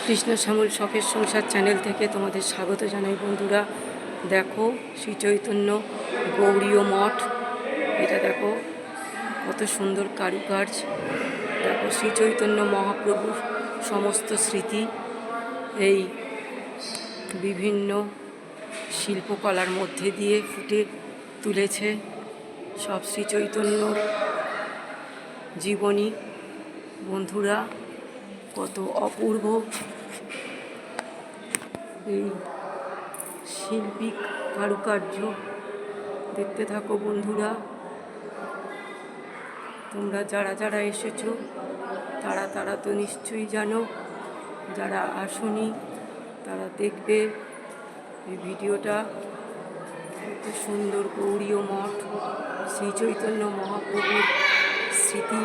কৃষ্ণ শ্যামল শখের সংসার চ্যানেল থেকে তোমাদের স্বাগত জানাই বন্ধুরা। দেখো শ্রী চৈতন্য গৌড়ীয় মঠ, এটা দেখো কত সুন্দর কারুকার্য। দেখো শ্রী চৈতন্য মহাপ্রভুর সমস্ত স্মৃতি এই বিভিন্ন শিল্পকলার মধ্যে দিয়ে ফুটে তুলেছে। সব শ্রী চৈতন্যর জীবনী বন্ধুরা, কত অপূর্ব এই শিল্পিক কারুকার্য। দেখতে থাকো বন্ধুরা। তোমরা যারা যারা এসেছো তারা তো নিশ্চয়ই জানো, যারা আসনি তারা দেখবে এই ভিডিওটা। কত সুন্দর গৌড়ীয় মঠ, শ্রী চৈতন্য মহাপ্রভুর স্মৃতি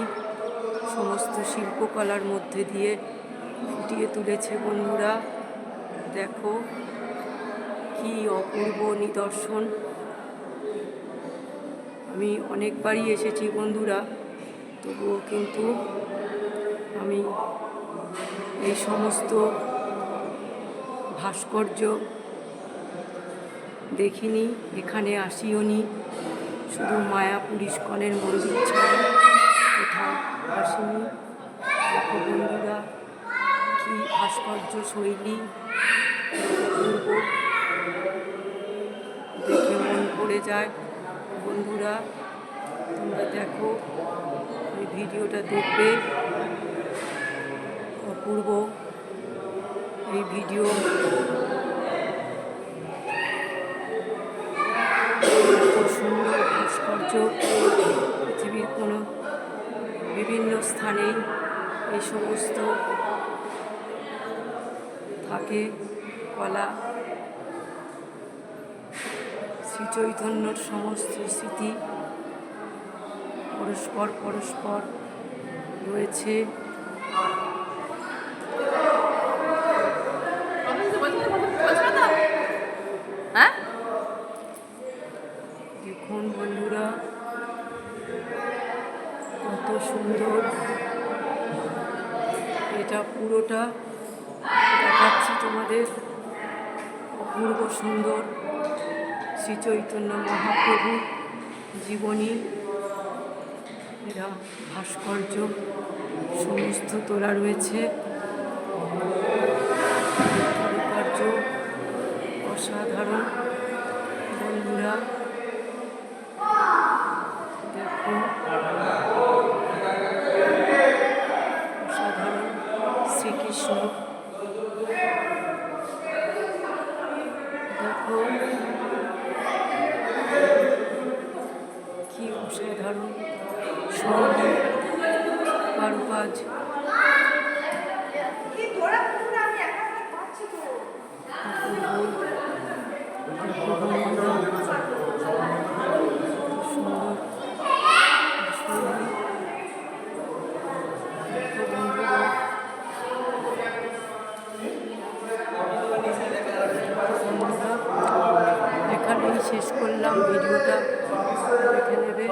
সমস্ত শিল্পকলার মধ্যে দিয়ে ফুটিয়ে তুলেছে বন্ধুরা। দেখো কি অপূর্ব নিদর্শন। আমি অনেকবারই এসেছি বন্ধুরা, তবুও কিন্তু আমি এই সমস্ত ভাস্কর্য দেখিনি, এখানে আসিওনি। শুধু মায়াপুর ইস্কনের মন্দির ছাড়া কোথাও আসিনি। দেখো বন্ধুরা কি ভাস্কর্য শৈলী, অপূর্ব, দেখে মন পড়ে যায় বন্ধুরা। তোমরা দেখো, এই ভিডিওটা দেখবে। অপূর্ব এই ভিডিও। সুন্দর ভাস্কর্য পৃথিবীর কোনো বিভিন্ন স্থানেই এই সমস্ত থাকে কলা। শ্রী চৈতন্যর সমস্ত স্মৃতি পরস্পর রয়েছে। দেখুন বন্ধুরা কত সুন্দর। এটা পুরোটা দেখাচ্ছি তোমাদের। অপূর্ব সুন্দর শ্রী চৈতন্য মহাপ্রভু জীবনী, এরা ভাস্কর্য সমস্ত তোলা রয়েছে। কারুকার্য অসাধারণ বন্ধুরা। দেখো অসাধারণ শ্রীকৃষ্ণ। দেখো কি অসাধারণ শৈলী কারুকাজ। এখানেই শেষ করলাম ভিডিওটা, দেখে নেবে।